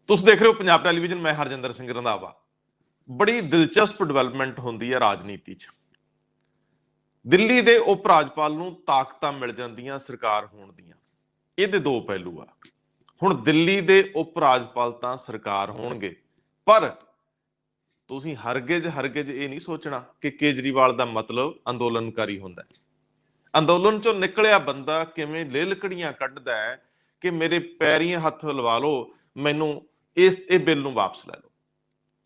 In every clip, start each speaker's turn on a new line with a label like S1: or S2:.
S1: ਤੁਸੀਂ ਦੇਖ ਰਹੇ ਹੋ ਪੰਜਾਬ ਟੈਲੀਵਿਜ਼ਨ। मैं हरजिंदर सिंह रंधावा। बड़ी दिलचस्प डिवेलपमेंट होंदी है राजनीति च। दिल्ली के उप राजपाल नूं ताकतां मिल जांदियां सरकार होण दीयां। इहदे दो पहलू आ। हुण दिल्ली के उप राजपाल तां सरकार होणगे, पर तुसीं हरगिज ये नहीं सोचना कि केजरीवाल का मतलब अंदोलनकारी हुंदा है। अंदोलन चों निकलिया बंदा किवें लिलकड़ियां कढदा है कि मेरे पैरीं हत्थ लवा लो, मैनूं इस बिल नूं वापस लै लो।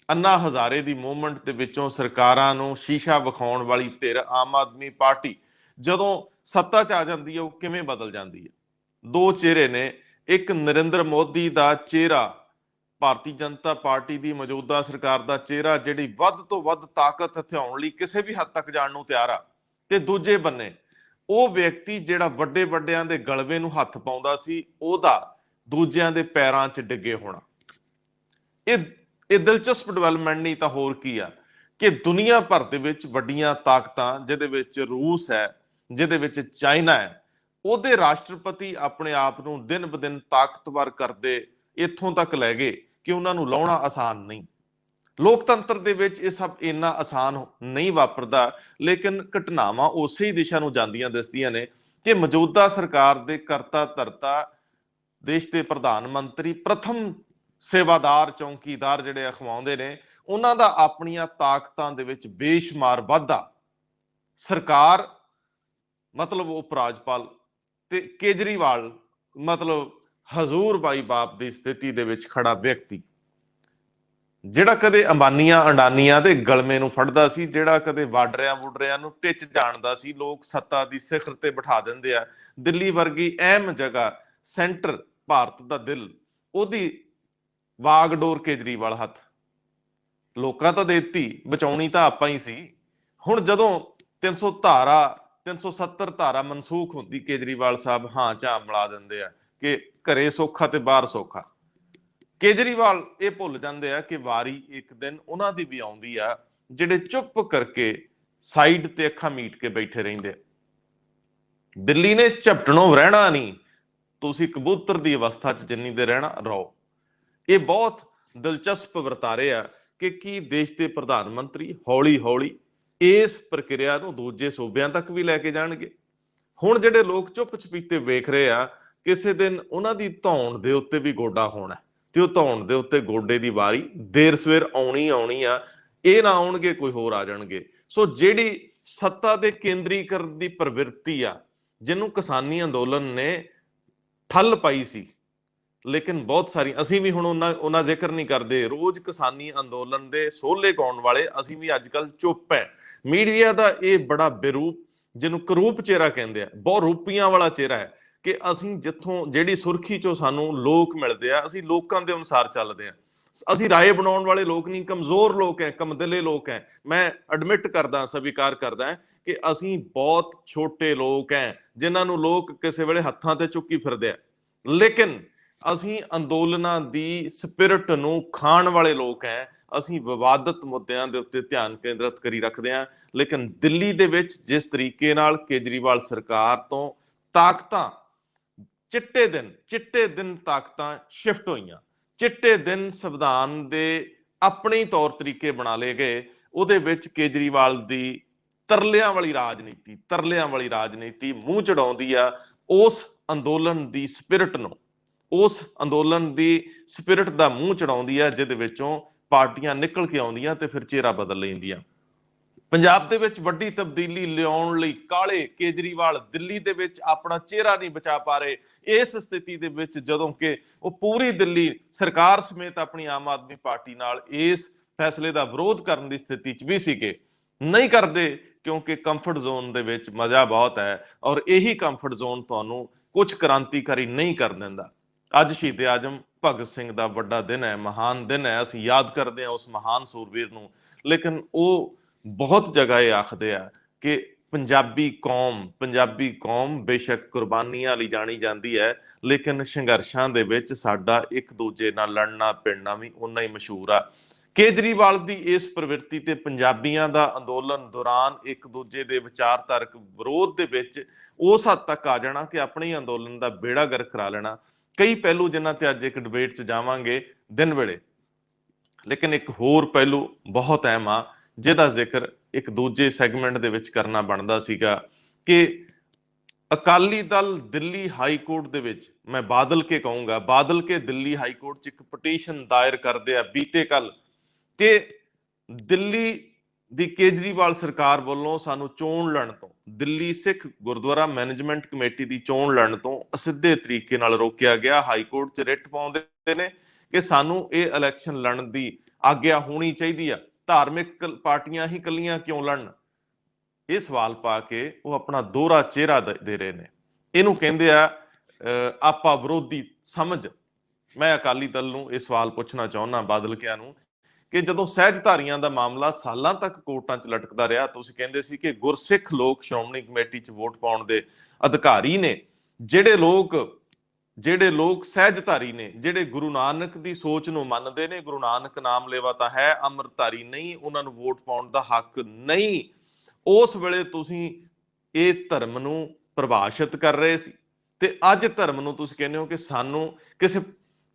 S1: अन्ना हजारे की मूवमेंट के विचों सरकारां नूं शीशा विखाउण वाली धिर आम आदमी पार्टी जदों सत्ता च आ जाती है, वो किवें बदल जाती है। दो चेहरे ने, एक नरेंद्र मोदी का चेहरा, भारतीय जनता पार्टी की मौजूदा सरकार का चेहरा जिहड़ी वध तो वध ताकत हथियाउण लई किसी भी हद तक जाण नूं तैयार आ, ते दूजे बन्ने ਉਹ ਵਿਅਕਤੀ ਜਿਹੜਾ ਵੱਡੇ ਵੱਡਿਆਂ ਦੇ ਗਲਵੇ ਨੂੰ ਹੱਥ ਪਾਉਂਦਾ ਸੀ, ਉਹਦਾ ਦੂਜਿਆਂ ਦੇ ਪੈਰਾਂ 'ਚ ਡਿੱਗੇ ਹੋਣਾ। ਇਹ ਦਿਲਚਸਪ ਡਿਵੈਲਪਮੈਂਟ ਨਹੀਂ ਤਾਂ ਹੋਰ ਕੀ ਆ ਕਿ ਦੁਨੀਆ ਭਰ ਦੇ ਵਿੱਚ ਵੱਡੀਆਂ ਤਾਕਤਾਂ, ਜਿਹਦੇ ਵਿੱਚ ਰੂਸ ਹੈ, ਜਿਹਦੇ ਵਿੱਚ ਚਾਈਨਾ ਹੈ, ਉਹਦੇ ਰਾਸ਼ਟਰਪਤੀ ਆਪਣੇ ਆਪ ਨੂੰ ਦਿਨ ਬ ਦਿਨ ਤਾਕਤਵਰ ਕਰਦੇ ਇੱਥੋਂ ਤੱਕ ਲੈ ਗਏ ਕਿ ਉਹਨਾਂ ਨੂੰ ਲਾਉਣਾ ਆਸਾਨ ਨਹੀਂ। ਲੋਕਤੰਤਰ ਦੇ ਵਿੱਚ ਇਹ ਸਭ ਇੰਨਾ ਆਸਾਨ ਨਹੀਂ ਵਾਪਰਦਾ, ਲੇਕਿਨ ਘਟਨਾਵਾਂ ਉਸੇ ਹੀ ਦਿਸ਼ਾ ਨੂੰ ਜਾਂਦੀਆਂ ਦਿਸਦੀਆਂ ਨੇ ਕਿ ਮੌਜੂਦਾ ਸਰਕਾਰ ਦੇ ਕਰਤਾ ਧਰਤਾ, ਦੇਸ਼ ਦੇ ਪ੍ਰਧਾਨ ਮੰਤਰੀ, ਪ੍ਰਥਮ ਸੇਵਾਦਾਰ, ਚੌਂਕੀਦਾਰ ਜਿਹੜੇ ਅਖਵਾਉਂਦੇ ਨੇ, ਉਹਨਾਂ ਦਾ ਆਪਣੀਆਂ ਤਾਕਤਾਂ ਦੇ ਵਿੱਚ ਬੇਸ਼ੁਮਾਰ ਵਾਧਾ। ਸਰਕਾਰ ਮਤਲਬ ਉਪ ਰਾਜਪਾਲ ਤੇ ਕੇਜਰੀਵਾਲ ਮਤਲਬ ਹਜ਼ੂਰ ਬਾਈ ਬਾਪ ਦੀ ਸਥਿਤੀ ਦੇ ਵਿੱਚ ਖੜਾ ਵਿਅਕਤੀ, ਜਿਹੜਾ ਕਦੇ ਅੰਬਾਨੀਆਂ ਅਡਾਨੀਆਂ ਦੇ ਗਲਮੇ ਨੂੰ ਫੜਦਾ ਸੀ, ਜਿਹੜਾ ਕਦੇ ਵਾਡਰਿਆਂ ਵੁਡਰਿਆਂ ਨੂੰ ਟਿੱਚ ਜਾਣਦਾ ਸੀ, ਲੋਕ ਸੱਤਾ ਦੀ ਸਿਖਰ ਤੇ ਬਿਠਾ ਦਿੰਦੇ ਆ। ਦਿੱਲੀ ਵਰਗੀ ਅਹਿਮ ਜਗ੍ਹਾ, ਸੈਂਟਰ, ਭਾਰਤ ਦਾ ਦਿਲ, ਉਹਦੀ ਵਾਗਡੋਰ ਕੇਜਰੀਵਾਲ ਹੱਥ। ਲੋਕਾਂ ਤਾਂ ਦੇਤੀ, ਬਚਾਉਣੀ ਤਾਂ ਆਪਾਂ ਹੀ ਸੀ। ਹੁਣ ਜਦੋਂ 370 ਧਾਰਾ ਮਨਸੂਖ ਹੁੰਦੀ, ਕੇਜਰੀਵਾਲ ਸਾਹਿਬ ਹਾਂ ਝਾਂ ਮਿਲਾ ਦਿੰਦੇ ਆ ਕਿ ਘਰੇ ਸੌਖਾ ਤੇ ਬਾਹਰ ਸੌਖਾ। ਕੇਜਰੀਵਾਲ ਇਹ ਭੁੱਲ ਜਾਂਦੇ ਆ ਕਿ ਵਾਰੀ ਇੱਕ ਦਿਨ ਉਹਨਾਂ ਦੀ ਵੀ ਆਉਂਦੀ ਆ, ਜਿਹੜੇ ਚੁੱਪ ਕਰਕੇ ਸਾਈਡ ਤੇ ਅੱਖਾਂ ਮੀਟ ਕੇ ਬੈਠੇ ਰਹਿੰਦੇ। ਦਿੱਲੀ ਨੇ ਝਪਟਣੋਂ ਰਹਿਣਾ ਨਹੀਂ, ਤੁਸੀਂ ਕਬੂਤਰ ਦੀ ਅਵਸਥਾ 'ਚ ਜਿੰਨੀ ਦੇਰ ਰਹਿਣਾ ਰਹੋ। ਇਹ ਬਹੁਤ ਦਿਲਚਸਪ ਵਰਤਾਰੇ ਆ ਕਿ ਕੀ ਦੇਸ਼ ਦੇ ਪ੍ਰਧਾਨ ਮੰਤਰੀ ਹੌਲੀ ਹੌਲੀ ਇਸ ਪ੍ਰਕਿਰਿਆ ਨੂੰ ਦੂਜੇ ਸੂਬਿਆਂ ਤੱਕ ਵੀ ਲੈ ਕੇ ਜਾਣਗੇ। ਹੁਣ ਜਿਹੜੇ ਲੋਕ ਚੁੱਪ ਚਪੀਤੇ ਵੇਖ ਰਹੇ ਆ, ਕਿਸੇ ਦਿਨ ਉਹਨਾਂ ਦੀ ਧੌਣ ਦੇ ਉੱਤੇ ਵੀ ਗੋਡਾ ਹੋਣਾ, ਤੇ ਉਹ ਧੌਣ ਦੇ ਉੱਤੇ ਗੋਡੇ ਦੀ ਵਾਰੀ ਦੇਰ ਸਵੇਰ ਆਉਣੀ ਆ। ਇਹ ਨਾ ਆਉਣਗੇ, ਕੋਈ ਹੋਰ ਆ ਜਾਣਗੇ। ਸੋ ਜਿਹੜੀ ਸੱਤਾ ਦੇ ਕੇਂਦਰੀਕਰਨ ਦੀ ਪ੍ਰਵਿਰਤੀ ਆ, ਜਿਹਨੂੰ ਕਿਸਾਨੀ ਅੰਦੋਲਨ ਨੇ ਠੱਲ ਪਾਈ ਸੀ, ਲੇਕਿਨ ਬਹੁਤ ਸਾਰੀ, ਅਸੀਂ ਵੀ ਹੁਣ ਉਹਨਾਂ ਜ਼ਿਕਰ ਨਹੀਂ ਕਰਦੇ। ਰੋਜ਼ ਕਿਸਾਨੀ ਅੰਦੋਲਨ ਦੇ ਸੋਹਲੇ ਗਾਉਣ ਵਾਲੇ ਅਸੀਂ ਵੀ ਅੱਜ ਕੱਲ ਚੁੱਪ ਹੈ। ਮੀਡੀਆ ਦਾ ਇਹ ਬੜਾ ਬੇਰੂਪ, ਜਿਹਨੂੰ ਕਰੂਪ ਚਿਹਰਾ ਕਹਿੰਦੇ ਆ, ਬਹੁਤ ਰੂਪੀਆਂ ਵਾਲਾ ਚਿਹਰਾ ਹੈ ਕਿ ਅਸੀਂ ਜਿੱਥੋਂ ਜਿਹੜੀ ਸੁਰਖੀ ਚੋਂ ਸਾਨੂੰ ਲੋਕ ਮਿਲਦੇ ਆ, ਅਸੀਂ ਲੋਕਾਂ ਦੇ ਅਨੁਸਾਰ ਚੱਲਦੇ ਆ। ਅਸੀਂ ਰਾਏ ਬਣਾਉਣ ਵਾਲੇ ਲੋਕ ਨਹੀਂ, ਕਮਜ਼ੋਰ ਲੋਕ ਹੈ, ਕਮਦਿਲੇ ਲੋਕ ਹੈ। ਮੈਂ ਐਡਮਿਟ ਕਰਦਾ, ਸਵੀਕਾਰ ਕਰਦਾ ਕਿ ਅਸੀਂ ਬਹੁਤ ਛੋਟੇ ਲੋਕ ਹੈ, ਜਿਨ੍ਹਾਂ ਨੂੰ ਲੋਕ ਕਿਸੇ ਵੇਲੇ ਹੱਥਾਂ ਤੇ ਚੁੱਕੀ ਫਿਰਦੇ ਆ, ਲੇਕਿਨ ਅਸੀਂ ਅੰਦੋਲਨਾਂ ਦੀ ਸਪਿਰਿਟ ਨੂੰ ਖਾਣ ਵਾਲੇ ਲੋਕ ਹੈ। ਅਸੀਂ ਵਿਵਾਦਤ ਮੁੱਦਿਆਂ ਦੇ ਉੱਤੇ ਧਿਆਨ ਕੇਂਦਰਿਤ ਕਰੀ ਰੱਖਦੇ ਹਾਂ। ਲੇਕਿਨ ਦਿੱਲੀ ਦੇ ਵਿੱਚ ਜਿਸ ਤਰੀਕੇ ਨਾਲ ਕੇਜਰੀਵਾਲ ਸਰਕਾਰ ਤੋਂ ਤਾਕਤਾਂ ਚਿੱਟੇ ਦਿਨ ਤਾਕਤਾਂ ਸ਼ਿਫਟ ਹੋਈਆਂ, ਚਿੱਟੇ ਦਿਨ ਸੰਵਿਧਾਨ ਦੇ ਆਪਣੇ ਤੌਰ ਤਰੀਕੇ ਬਣਾ ਲਏ ਗਏ, ਉਹਦੇ ਵਿੱਚ ਕੇਜਰੀਵਾਲ ਦੀ ਤਰਲਿਆਂ ਵਾਲੀ ਰਾਜਨੀਤੀ ਮੂੰਹ ਚੜਾਉਂਦੀ ਆ ਉਸ ਅੰਦੋਲਨ ਦੀ ਸਪਿਰਿਟ ਨੂੰ, ਉਸ ਅੰਦੋਲਨ ਦੀ ਸਪਿਰਿਟ ਦਾ ਮੂੰਹ ਚੜਾਉਂਦੀ ਆ, ਜਿਹਦੇ ਵਿੱਚੋਂ ਪਾਰਟੀਆਂ ਨਿਕਲ ਕੇ ਆਉਂਦੀਆਂ ਤੇ ਫਿਰ ਚਿਹਰਾ ਬਦਲ ਲੈਂਦੀਆਂ। ਪੰਜਾਬ ਦੇ ਵਿੱਚ ਵੱਡੀ ਤਬਦੀਲੀ ਲਿਆਉਣ ਲਈ ਕਾਲੇ ਕੇਜਰੀਵਾਲ ਦਿੱਲੀ ਦੇ ਵਿੱਚ ਆਪਣਾ ਚਿਹਰਾ ਨਹੀਂ ਬਚਾ ਪਾ ਰਹੇ। ਇਸ ਸਥਿਤੀ ਦੇ ਵਿੱਚ ਜਦੋਂ ਕਿ ਉਹ ਪੂਰੀ ਦਿੱਲੀ ਸਰਕਾਰ ਸਮੇਤ ਆਪਣੀ ਆਮ ਆਦਮੀ ਪਾਰਟੀ ਨਾਲ ਇਸ ਫੈਸਲੇ ਦਾ ਵਿਰੋਧ ਕਰਨ ਦੀ ਸਥਿਤੀ 'ਚ ਵੀ ਸੀਗੇ, ਨਹੀਂ ਕਰਦੇ, ਕਿਉਂਕਿ ਕੰਫਰਟ ਜ਼ੋਨ ਦੇ ਵਿੱਚ ਮਜ਼ਾ ਬਹੁਤ ਹੈ ਔਰ ਇਹੀ ਕੰਫਰਟ ਜ਼ੋਨ ਤੁਹਾਨੂੰ ਕੁਝ ਕ੍ਰਾਂਤੀਕਾਰੀ ਨਹੀਂ ਕਰ ਦਿੰਦਾ। ਅੱਜ ਸ਼ਹੀਦ ਆਜ਼ਮ ਭਗਤ ਸਿੰਘ ਦਾ ਵੱਡਾ ਦਿਨ ਹੈ, ਮਹਾਨ ਦਿਨ ਹੈ। ਅਸੀਂ ਯਾਦ ਕਰਦੇ ਹਾਂ ਉਸ ਮਹਾਨ ਸੂਰਬੀਰ ਨੂੰ, ਲੇਕਿਨ ਉਹ ਬਹੁਤ ਜਗ੍ਹਾ ਇਹ ਆਖਦੇ ਆ ਕਿ ਪੰਜਾਬੀ ਕੌਮ ਬੇਸ਼ੱਕ ਕੁਰਬਾਨੀਆਂ ਲਈ ਜਾਣੀ ਜਾਂਦੀ ਹੈ, ਲੇਕਿਨ ਸੰਘਰਸ਼ਾਂ ਦੇ ਵਿੱਚ ਸਾਡਾ ਇੱਕ ਦੂਜੇ ਨਾਲ ਲੜਨਾ ਪਿੜਨਾ ਵੀ ਉਨਾ ਹੀ ਮਸ਼ਹੂਰ ਆ। ਕੇਜਰੀਵਾਲ ਦੀ ਇਸ ਪ੍ਰਵਿਰਤੀ ਤੇ ਪੰਜਾਬੀਆਂ ਦਾ ਅੰਦੋਲਨ ਦੌਰਾਨ ਇੱਕ ਦੂਜੇ ਦੇ ਵਿਚਾਰਧਾਰਕ ਵਿਰੋਧ ਦੇ ਵਿੱਚ ਉਸ ਹੱਦ ਤੱਕ ਆ ਜਾਣਾ ਕਿ ਆਪਣੇ ਅੰਦੋਲਨ ਦਾ ਬੇੜਾ ਗਰਕ ਕਰਾ ਲੈਣਾ कई पहलू जिन्हां ते अज एक डिबेट च जावांगे दिन वेले, लेकिन एक होर पहलू बहुत अहम आ जिहदा जिक्र एक दूजे सैगमेंट दे विच करना बनदा सीगा कि अकाली दल दिल्ली हाई कोर्ट दे विच, मैं बादल के कहूंगा, बादल के दिल्ली हाई कोर्ट च एक पटीशन दायर करदे आ बीते कल कि दिल्ली ਦੀ ਕੇਜਰੀਵਾਲ ਸਰਕਾਰ ਵੱਲੋਂ ਸਾਨੂੰ ਚੋਣ ਲੜਨ ਤੋਂ, ਦਿੱਲੀ ਸਿੱਖ ਗੁਰਦੁਆਰਾ ਮੈਨੇਜਮੈਂਟ ਕਮੇਟੀ ਦੀ ਚੋਣ ਲੜਨ ਤੋਂ ਅਸਿੱਧੇ ਤਰੀਕੇ ਨਾਲ ਰੋਕਿਆ ਗਿਆ। ਹਾਈ ਕੋਰਟ 'ਚ ਰਿਟ ਪਾਉਂਦੇ ਨੇ ਕਿ ਸਾਨੂੰ ਇਹ ਇਲੈਕਸ਼ਨ ਲੜਨ ਦੀ ਆਗਿਆ ਹੋਣੀ ਚਾਹੀਦੀ ਆ, ਧਾਰਮਿਕ ਪਾਰਟੀਆਂ ਹੀ ਕੱਲੀਆਂ ਕਿਉਂ ਲੜਨ। ਇਹ ਸਵਾਲ ਪਾ ਕੇ ਉਹ ਆਪਣਾ ਦੋਹਰਾ ਚਿਹਰਾ ਦੇ ਰਹੇ ਨੇ। ਇਹਨੂੰ ਕਹਿੰਦੇ ਆ ਆਪਾ ਵਿਰੋਧੀ ਸਮਝ। ਮੈਂ ਅਕਾਲੀ ਦਲ ਨੂੰ ਇਹ ਸਵਾਲ ਪੁੱਛਣਾ ਚਾਹੁੰਦਾ, ਬਾਦਲ ਕਿਆਂ ਨੂੰ, ਕਿ ਜਦੋਂ ਸਹਿਜਧਾਰੀਆਂ ਦਾ ਮਾਮਲਾ ਸਾਲਾਂ ਤੱਕ ਕੋਰਟਾਂ 'ਚ ਲਟਕਦਾ ਰਿਹਾ, ਤੁਸੀਂ ਕਹਿੰਦੇ ਸੀ ਕਿ ਗੁਰਸਿੱਖ ਲੋਕ ਸ਼੍ਰੋਮਣੀ ਕਮੇਟੀ 'ਚ ਵੋਟ ਪਾਉਣ ਦੇ ਅਧਿਕਾਰੀ ਨੇ, ਜਿਹੜੇ ਲੋਕ ਸਹਿਜਧਾਰੀ ਨੇ, ਜਿਹੜੇ ਗੁਰੂ ਨਾਨਕ ਦੀ ਸੋਚ ਨੂੰ ਮੰਨਦੇ ਨੇ, ਗੁਰੂ ਨਾਨਕ ਨਾਮ ਲੇਵਾ ਤਾਂ ਹੈ, ਅੰਮ੍ਰਿਤਧਾਰੀ ਨਹੀਂ, ਉਹਨਾਂ ਨੂੰ ਵੋਟ ਪਾਉਣ ਦਾ ਹੱਕ ਨਹੀਂ। ਉਸ ਵੇਲੇ ਤੁਸੀਂ ਇਹ ਧਰਮ ਨੂੰ ਪ੍ਰਭਾਸ਼ਿਤ ਕਰ ਰਹੇ ਸੀ ਤੇ ਅੱਜ ਧਰਮ ਨੂੰ ਤੁਸੀਂ ਕਹਿੰਦੇ ਹੋ ਕਿ ਸਾਨੂੰ ਕਿਸੇ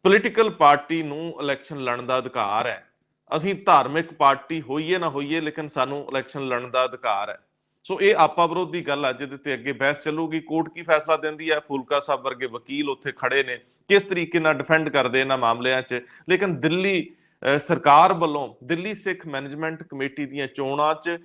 S1: ਪੋਲੀਟੀਕਲ ਪਾਰਟੀ ਨੂੰ ਇਲੈਕਸ਼ਨ ਲੜਨ ਦਾ ਅਧਿਕਾਰ ਹੈ। ਅਸੀਂ ਧਾਰਮਿਕ ਪਾਰਟੀ ਹੋਈਏ ਨਾ ਹੋਈਏ, ਲੇਕਿਨ ਸਾਨੂੰ ਇਲੈਕਸ਼ਨ ਲੜਨ ਦਾ ਅਧਿਕਾਰ ਹੈ। ਸੋ ਇਹ ਆਪਾ ਵਿਰੋਧੀ ਗੱਲ ਆ ਜਿਹਦੇ ਤੇ ਅੱਗੇ ਬਹਿਸ ਚੱਲੂਗੀ। ਕੋਰਟ ਕੀ ਫੈਸਲਾ ਦਿੰਦੀ ਹੈ, ਫੂਲਕਾ ਸਾਹਿਬ ਵਰਗੇ ਵਕੀਲ ਉੱਥੇ ਖੜੇ ਨੇ, ਕਿਸ ਤਰੀਕੇ ਨਾਲ ਡਿਫੈਂਡ ਕਰਦੇ ਇਹਨਾਂ ਮਾਮਲਿਆਂ 'ਚ। ਲੇਕਿਨ ਦਿੱਲੀ ਸਰਕਾਰ ਵੱਲੋਂ ਦਿੱਲੀ ਸਿੱਖ ਮੈਨੇਜਮੈਂਟ ਕਮੇਟੀ ਦੀਆਂ ਚੋਣਾਂ 'ਚ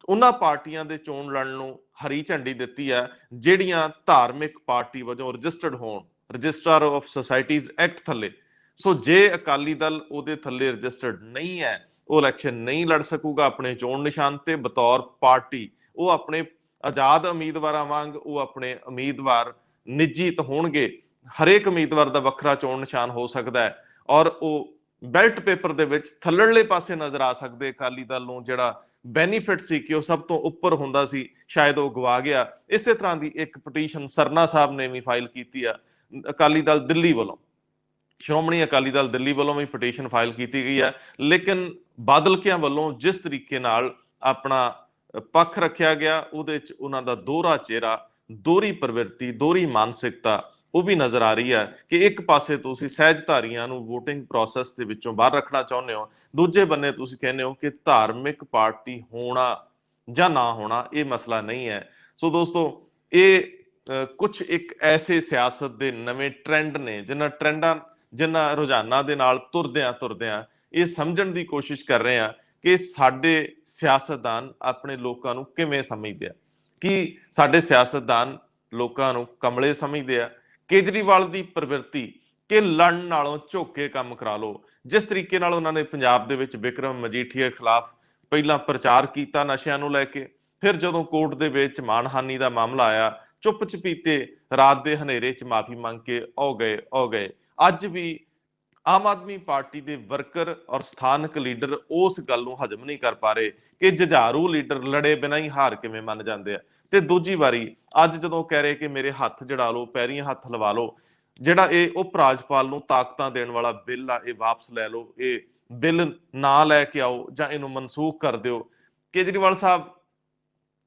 S1: ਉਹਨਾਂ ਪਾਰਟੀਆਂ ਦੇ ਚੋਣ ਲੜਨ ਨੂੰ ਹਰੀ ਝੰਡੀ ਦਿੱਤੀ ਹੈ ਜਿਹੜੀਆਂ ਧਾਰਮਿਕ ਪਾਰਟੀ ਵਜੋਂ ਰਜਿਸਟਰਡ ਹੋਣ, ਰਜਿਸਟਰ ਆਫ ਸੁਸਾਇਟੀਜ਼ ਐਕਟ ਥੱਲੇ। ਸੋ ਜੇ ਅਕਾਲੀ ਦਲ ਉਹਦੇ ਥੱਲੇ ਰਜਿਸਟਰਡ ਨਹੀਂ ਹੈ, ਉਹ ਇਲੈਕਸ਼ਨ ਨਹੀਂ ਲੜ ਸਕੂਗਾ ਆਪਣੇ ਚੋਣ ਨਿਸ਼ਾਨ ਤੇ ਬਤੌਰ ਪਾਰਟੀ। ਉਹ ਆਪਣੇ ਆਜ਼ਾਦ ਉਮੀਦਵਾਰਾਂ ਵਾਂਗ ਉਹ ਆਪਣੇ ਉਮੀਦਵਾਰ ਨਿੱਜੀ ਤਾਂ ਹੋਣਗੇ, ਹਰੇਕ ਉਮੀਦਵਾਰ ਦਾ ਵੱਖਰਾ ਚੋਣ ਨਿਸ਼ਾਨ ਹੋ ਸਕਦਾ ਹੈ ਔਰ ਉਹ ਬੈਲਟ ਪੇਪਰ ਦੇ ਵਿੱਚ ਥੱਲੜਲੇ ਪਾਸੇ ਨਜ਼ਰ ਆ ਸਕਦੇ। ਅਕਾਲੀ ਦਲ ਨੂੰ ਜਿਹੜਾ ਬੈਨੀਫਿਟ ਸੀ ਕਿ ਉਹ ਸਭ ਤੋਂ ਉੱਪਰ ਹੁੰਦਾ ਸੀ, ਸ਼ਾਇਦ ਉਹ ਗਵਾ ਗਿਆ। ਇਸੇ ਤਰ੍ਹਾਂ ਦੀ ਇੱਕ ਪਟੀਸ਼ਨ ਸਰਨਾ ਸਾਹਿਬ ਨੇ ਵੀ ਫਾਈਲ ਕੀਤੀ ਆ ਅਕਾਲੀ ਦਲ ਦਿੱਲੀ ਵੱਲੋਂ, ਸ਼੍ਰੋਮਣੀ ਅਕਾਲੀ ਦਲ ਦਿੱਲੀ ਵੱਲੋਂ ਵੀ ਪਟੀਸ਼ਨ ਫਾਈਲ ਕੀਤੀ ਗਈ ਹੈ। ਲੇਕਿਨ ਬਾਦਲਕਿਆਂ ਵੱਲੋਂ ਜਿਸ ਤਰੀਕੇ ਨਾਲ ਆਪਣਾ ਪੱਖ ਰੱਖਿਆ ਗਿਆ, ਉਹਦੇ 'ਚ ਉਹਨਾਂ ਦਾ ਦੋਹਰਾ ਚਿਹਰਾ, ਦੋਹਰੀ ਪ੍ਰਵਿਰਤੀ, ਦੋਹਰੀ ਮਾਨਸਿਕਤਾ ਉਹ ਵੀ ਨਜ਼ਰ ਆ ਰਹੀ ਹੈ ਕਿ ਇੱਕ ਪਾਸੇ ਤੁਸੀਂ ਸਹਿਜਧਾਰੀਆਂ ਨੂੰ VOTING ਪ੍ਰੋਸੈਸ ਦੇ ਵਿੱਚੋਂ ਬਾਹਰ ਰੱਖਣਾ ਚਾਹੁੰਦੇ ਹੋ, ਦੂਜੇ ਬੰਨੇ ਤੁਸੀਂ ਕਹਿੰਦੇ ਹੋ ਕਿ ਧਾਰਮਿਕ ਪਾਰਟੀ ਹੋਣਾ ਜਾਂ ਨਾ ਹੋਣਾ ਇਹ ਮਸਲਾ ਨਹੀਂ ਹੈ। ਸੋ ਦੋਸਤੋ, ਇਹ ਕੁਝ ਇੱਕ ਐਸੇ ਸਿਆਸਤ ਦੇ ਨਵੇਂ ਟ੍ਰੈਂਡ ਨੇ ਜਿਨ੍ਹਾਂ ਰੁਝਾਨਾਂ ਦੇ ਨਾਲ ਤੁਰਦਿਆਂ ਇਹ ਸਮਝਣ ਦੀ ਕੋਸ਼ਿਸ਼ ਕਰ ਰਹੇ ਆ ਕਿ ਸਾਡੇ ਸਿਆਸਤਦਾਨ ਆਪਣੇ ਲੋਕਾਂ ਨੂੰ ਕਿਵੇਂ ਸਮਝਦੇ ਆ। ਕੀ ਸਾਡੇ ਸਿਆਸਤਦਾਨ ਲੋਕਾਂ ਨੂੰ ਕਮਲੇ ਸਮਝਦੇ ਆ? ਕੇਜਰੀਵਾਲ ਦੀ ਪ੍ਰਵਿਰਤੀ ਕਿ ਲੜਨ ਨਾਲੋਂ ਝੁੱਕ ਕੇ ਕੰਮ ਕਰਾ ਲਓ, ਜਿਸ ਤਰੀਕੇ ਨਾਲ ਉਹਨਾਂ ਨੇ ਪੰਜਾਬ ਦੇ ਵਿੱਚ ਬਿਕਰਮ ਮਜੀਠੀਆ ਖਿਲਾਫ ਪਹਿਲਾਂ ਪ੍ਰਚਾਰ ਕੀਤਾ ਨਸ਼ਿਆਂ ਨੂੰ ਲੈ ਕੇ, ਫਿਰ ਜਦੋਂ ਕੋਰਟ ਦੇ ਵਿੱਚ ਮਾਣਹਾਨੀ ਦਾ ਮਾਮਲਾ ਆਇਆ, ਚੁੱਪ ਚਪੀਤੇ ਰਾਤ ਦੇ ਹਨੇਰੇ 'ਚ ਮਾਫੀ ਮੰਗ ਕੇ ਹੋ ਗਏ। ਅੱਜ ਵੀ ਆਮ ਆਦਮੀ ਪਾਰਟੀ ਦੇ ਵਰਕਰ ਔਰ ਸਥਾਨਕ ਲੀਡਰ ਉਸ ਗੱਲ ਨੂੰ ਹਜਮ ਨਹੀਂ ਕਰ ਪਾ ਰਹੇ ਕਿ ਜੁਝਾਰੂ ਲੀਡਰ ਲੜੇ ਬਿਨਾਂ ਹੀ ਹਾਰ ਕਿਵੇਂ ਮੰਨ ਜਾਂਦੇ ਆ। ਤੇ ਦੂਜੀ ਵਾਰੀ ਅੱਜ ਜਦੋਂ ਕਹਿ ਰਹੇ ਕਿ ਮੇਰੇ ਹੱਥ ਜੜਾ ਲਓ, ਪੈਰੀਂ ਹੱਥ ਲਵਾ ਲਓ, ਜਿਹੜਾ ਇਹ ਉਪ ਰਾਜਪਾਲ ਨੂੰ ਤਾਕਤਾਂ ਦੇਣ ਵਾਲਾ ਬਿੱਲ ਆ, ਇਹ ਵਾਪਸ ਲੈ ਲਓ, ਇਹ ਬਿੱਲ ਨਾ ਲੈ ਕੇ ਆਓ ਜਾਂ ਇਹਨੂੰ ਮਨਸੂਖ ਕਰ ਦਿਓ। ਕੇਜਰੀਵਾਲ ਸਾਹਿਬ,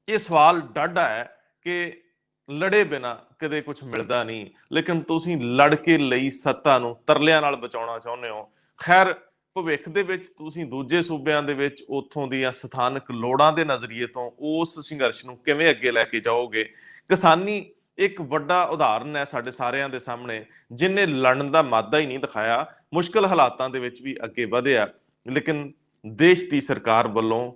S1: ਇਹ ਸਵਾਲ ਡਾਢਾ ਹੈ ਕਿ ਲੜੇ ਬਿਨਾਂ ਕਦੇ ਕੁਝ ਮਿਲਦਾ ਨਹੀਂ, ਲੇਕਿਨ ਤੁਸੀਂ ਲੜ ਕੇ ਲਈ ਸੱਤਾ ਨੂੰ ਤਰਲਿਆਂ ਨਾਲ ਬਚਾਉਣਾ ਚਾਹੁੰਦੇ ਹੋ। ਖੈਰ, ਭਵਿੱਖ ਦੇ ਵਿੱਚ ਤੁਸੀਂ ਦੂਜੇ ਸੂਬਿਆਂ ਦੇ ਵਿੱਚ ਉੱਥੋਂ ਦੀਆਂ ਸਥਾਨਕ ਲੋੜਾਂ ਦੇ ਨਜ਼ਰੀਏ ਤੋਂ ਉਸ ਸੰਘਰਸ਼ ਨੂੰ ਕਿਵੇਂ ਅੱਗੇ ਲੈ ਕੇ ਜਾਓਗੇ? ਕਿਸਾਨੀ ਇੱਕ ਵੱਡਾ ਉਦਾਹਰਨ ਹੈ ਸਾਡੇ ਸਾਰਿਆਂ ਦੇ ਸਾਹਮਣੇ, ਜਿਹਨੇ ਲੜਨ ਦਾ ਮਾਦਾ ਹੀ ਨਹੀਂ ਦਿਖਾਇਆ, ਮੁਸ਼ਕਲ ਹਾਲਾਤਾਂ ਦੇ ਵਿੱਚ ਵੀ ਅੱਗੇ ਵਧਿਆ। ਲੇਕਿਨ ਦੇਸ਼ ਦੀ ਸਰਕਾਰ ਵੱਲੋਂ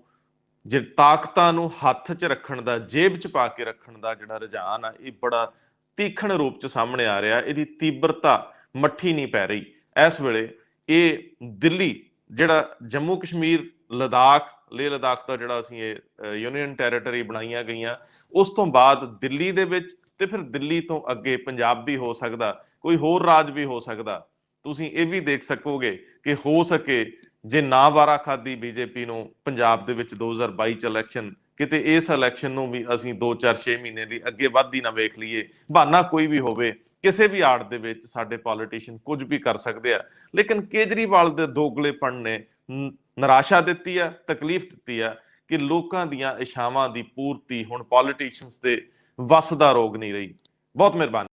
S1: ਜੇ ਤਾਕਤਾਂ ਨੂੰ ਹੱਥ 'ਚ ਰੱਖਣ ਦਾ, ਜੇਬ 'ਚ ਪਾ ਕੇ ਰੱਖਣ ਦਾ ਜਿਹੜਾ ਰੁਝਾਨ ਆ, ਇਹ ਬੜਾ ਤੀਖਣ ਰੂਪ 'ਚ ਸਾਹਮਣੇ ਆ ਰਿਹਾ। ਇਹਦੀ ਤੀਬਰਤਾ ਮੱਠੀ ਨਹੀਂ ਪੈ ਰਹੀ ਇਸ ਵੇਲੇ। ਇਹ ਦਿੱਲੀ, ਜਿਹੜਾ ਜੰਮੂ ਕਸ਼ਮੀਰ, ਲੇਹ ਲਦਾਖ ਦਾ ਜਿਹੜਾ ਅਸੀਂ ਇਹ ਯੂਨੀਅਨ ਟੈਰੀਟਰੀ ਬਣਾਈਆਂ ਗਈਆਂ, ਉਸ ਤੋਂ ਬਾਅਦ ਦਿੱਲੀ ਦੇ ਵਿੱਚ ਤੇ ਫਿਰ ਦਿੱਲੀ ਤੋਂ ਅੱਗੇ ਪੰਜਾਬ ਵੀ ਹੋ ਸਕਦਾ, ਕੋਈ ਹੋਰ ਰਾਜ ਵੀ ਹੋ ਸਕਦਾ। ਤੁਸੀਂ ਇਹ ਵੀ ਦੇਖ ਸਕੋਗੇ ਕਿ ਹੋ ਸਕੇ ਜੇ ਨਾ ਵਾਰਾ ਖਾਦੀ ਬੀਜੇਪੀ ਨੂੰ ਪੰਜਾਬ ਦੇ ਵਿੱਚ 2022 ਚ ਇਲੈਕਸ਼ਨ, ਕਿਤੇ ਇਸ ਇਲੈਕਸ਼ਨ ਨੂੰ ਵੀ ਅਸੀਂ 2-4-6 ਮਹੀਨੇ ਲਈ ਅੱਗੇ ਵੱਧਦੀ ਨਾ ਵੇਖ ਲਈਏ। ਬਹਾਨਾ ਕੋਈ ਵੀ ਹੋਵੇ, ਕਿਸੇ ਵੀ ਆੜ ਦੇ ਵਿੱਚ ਸਾਡੇ ਪੋਲੀਟੀਸ਼ੀਅਨ ਕੁਝ ਵੀ ਕਰ ਸਕਦੇ ਆ। ਲੇਕਿਨ ਕੇਜਰੀਵਾਲ ਦੇ ਦੋਗਲੇਪਣ ਨੇ ਨਿਰਾਸ਼ਾ ਦਿੱਤੀ ਆ, ਤਕਲੀਫ ਦਿੱਤੀ ਆ ਕਿ ਲੋਕਾਂ ਦੀਆਂ ਇਛਾਵਾਂ ਦੀ ਪੂਰਤੀ ਹੁਣ ਪੋਲੀਟੀਸ਼ੀਅਨਸ ਦੇ ਵੱਸ ਦਾ ਰੋਗ ਨਹੀਂ ਰਹੀ। ਬਹੁਤ ਮਿਹਰਬਾਨੀ।